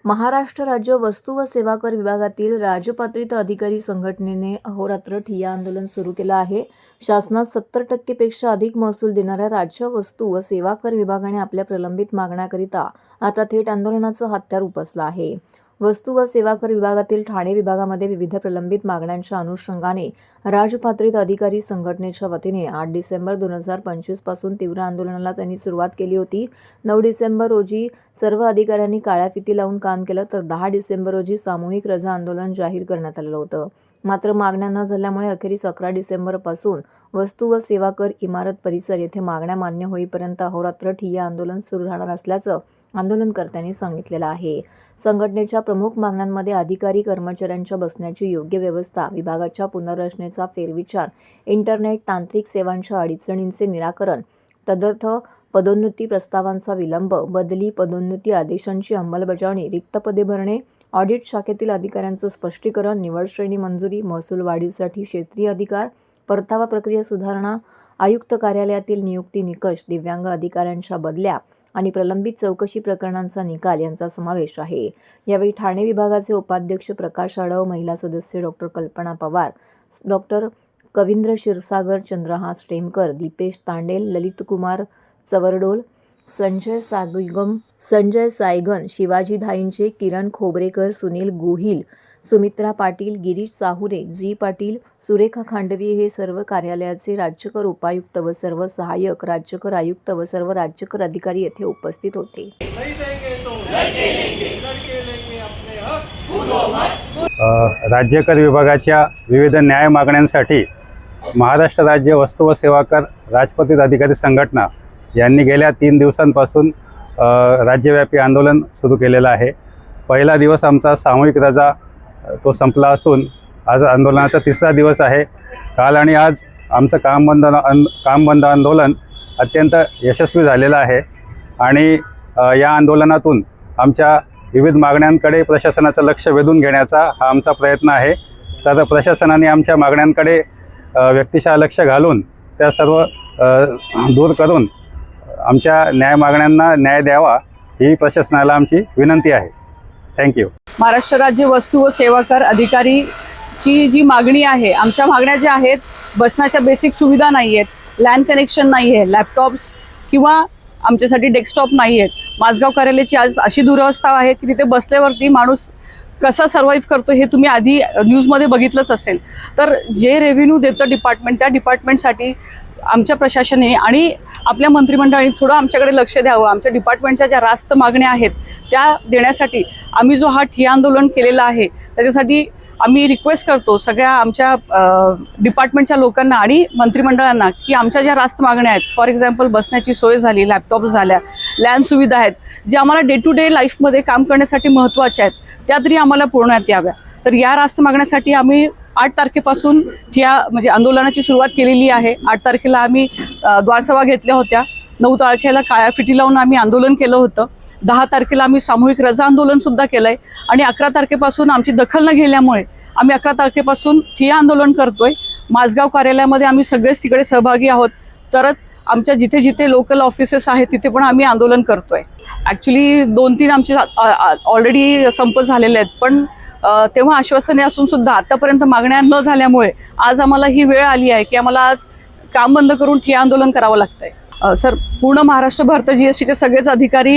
महाराष्ट्र राज्य वस्तू व सेवा कर विभागातील राजपत्रित अधिकारी संघटनेने अहोरात्र ठिय्या आंदोलन सुरू केलं आहे। शासनात 70% पेक्षा अधिक महसूल देणाऱ्या राज्य वस्तू व सेवा कर विभागाने आपल्या प्रलंबित मागण्याकरिता आता थेट आंदोलनाचं हत्यार उपसलं आहे। वस्तू व सेवा कर विभागातील ठाणे विभागामध्ये विविध प्रलंबित मागण्यांच्या अनुषंगाने राजपत्रित अधिकारी संघटनेच्या वतीने 8 डिसेंबर 2025 पासून तीव्र आंदोलनाला त्यांनी सुरुवात केली होती। 9 डिसेंबर रोजी सर्व अधिकाऱ्यांनी काळ्या फिती लावून काम केलं, तर 10 डिसेंबर रोजी सामूहिक रजा आंदोलन जाहीर करण्यात आलं होतं। मात्र मागण्या न झाल्यामुळे अखेरीस 11 डिसेंबर पासून वस्तू व सेवा कर इमारत परिसर येथे मागण्या मान्य होईपर्यंत अहोरात्र ठिय्या आंदोलन सुरू राहणार असल्याचं आंदोलनकर्त्यांनी सांगितलेलं आहे। संघटनेच्या प्रमुख मागण्यांमध्ये अधिकारी कर्मचाऱ्यांच्या बसण्याची योग्य व्यवस्था, विभागाच्या पुनर्रचनेचा फेरविचार, इंटरनेट, तांत्रिक सेवांच्या अडचणींचे निराकरण, तदर्थ पदोन्नती प्रस्तावांचा विलंब, बदली, पदोन्नती आदेशांची अंमलबजावणी, रिक्त पदे भरणे, ऑडिट शाखेतील अधिकाऱ्यांचं स्पष्टीकरण, निवड श्रेणी मंजुरी, महसूल वाढीसाठी क्षेत्रीय अधिकार, परतावा प्रक्रिया सुधारणा, आयुक्त कार्यालयातील नियुक्ती निकष, दिव्यांग अधिकाऱ्यांच्या बदल्या आणि प्रलंबित चौकशी प्रकरणांचा निकाल यांचा समावेश आहे। यावेळी ठाणे विभागाचे उपाध्यक्ष प्रकाश आडव, महिला सदस्य डॉक्टर कल्पना पवार, डॉक्टर कवींद्र क्षीरसागर, चंद्रहास टेमकर, दीपेश तांडेल, ललित कुमार चवरडोल, संजय सायगन, शिवाजी धाईंचे, किरण खोबरेकर, सुनील गोहिल, सुमित्रा पाटील, गिरीश साहुरे, जी पाटील, सुरेखा खांडवी हे सर्व कार्यालयाचे राज्यकर उपायुक्त व सर्व सहाय्यक राज्यकर आयुक्त व सर्व राज्यकर अधिकारी येथे उपस्थित होते। राज्यकर विभागाच्या विविध न्याय मागण्यांसाठी महाराष्ट्र राज्य वस्तू व सेवा कर राजपत्रित अधिकारी संघटना यांनी गेल्या 3 दिवसांपासून राज्यव्यापी आंदोलन सुरू केलेलं आहे। पहिला दिवस आमचा सामूहिक रजा तो संपला असून आज आंदोलनाचा 3रा दिवस आहे। काल आणि आज आमचं काम बंद आंदोलन अत्यंत यशस्वी झालेलं आहे आणि या आंदोलनातून आमच्या विविध मागण्यांकडे प्रशासनाचं लक्ष वेधून घेण्याचा हा आमचा प्रयत्न आहे। तर प्रशासनाने आमच्या मागण्यांकडे व्यक्तिशः लक्ष घालून त्या सर्व दूर करून आमच्या न्याय मागण्यांना न्याय द्यावा ही प्रशासनाला आमची विनंती आहे। थँक्यू। महाराष्ट्र राज्य वस्तू व सेवा कर अधिकारीची जी मागणी आहे, आमच्या मागण्या ज्या आहेत, बसण्याच्या बेसिक सुविधा नाही आहेत, लॅन कनेक्शन नाही आहे, लॅपटॉप्स किंवा आमच्यासाठी डेस्कटॉप नाही आहेत। माझगाव कार्यालयाची आज अशी दुरवस्था आहे की तिथे बसल्यावरती माणूस कसा सर्वाईव्ह करतो हे तुम्ही आधी न्यूजमध्ये बघितलंच असेल। तर जे रेव्हेन्यू देतं डिपार्टमेंट, त्या डिपार्टमेंटसाठी आमच्या प्रशासनाने आणि आपल्या मंत्रिमंडळाने थोडं आमच्याकडे लक्ष द्यावं। आमच्या डिपार्टमेंटच्या ज्या रास्त मागण्या आहेत त्या देण्यासाठी आम्ही जो हा ठिय्या आंदोलन केलेला आहे, त्याच्यासाठी आम्ही रिक्वेस्ट करतो सगळ्या आमच्या डिपार्टमेंटच्या लोकांना आणि मंत्रिमंडळांना की आमच्या ज्या रास्त मागण्या आहेत, फॉर एक्झाम्पल बसण्याची सोय झाली, लॅपटॉप झाल्या, लॅन सुविधा आहेत, ज्या आम्हाला डे टू डे लाईफमध्ये काम करण्यासाठी महत्त्वाच्या आहेत, त्या तरी आम्हाला पुरवण्यात याव्या। तर या रास्त मागण्यासाठी आम्ही 8 तारखेपासून म्हणजे आंदोलनाची सुरुवात केलेली आहे। 8 तारखेला आम्ही द्वारसभा घेतल्या होत्या, 9 तारखेला काळ्या फिटी लावून आम्ही आंदोलन केलं होतं, 10 तारखेला आम्ही सामूहिक रजा आंदोलन सुद्धा केलं आहे आणि 11 तारखेपासून आमची दखल न घेतल्यामुळे आम्ही 11 तारखेपासून ठिय्या आंदोलन करतोय। माझगाव कार्यालयामध्ये आम्ही सगळेच तिकडे सहभागी आहोत, तरच आमच्या जिथे जिथे लोकल ऑफिसेस आहेत तिथे पण आम्ही आंदोलन करतोय। ॲक्च्युली 2-3 आमचे ऑलरेडी संप झालेले आहेत, पण तेव्हा आश्वासने असून सुद्धा आतापर्यंत मागण्या न झाल्यामुळे आज आम्हाला ही वेळ आली आहे की आम्हाला आज काम बंद करून ठिय्या आंदोलन करावं लागतंय। सर, पूर्ण महाराष्ट्रभर GSTचे सगळेच अधिकारी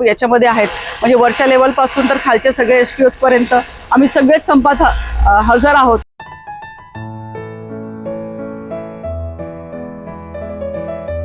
याच्यामध्ये आहेत, म्हणजे वरच्या लेवलपासून तर खालचे सगळे STOs पर्यंत आम्ही सगळेच संपात हजर आहोत।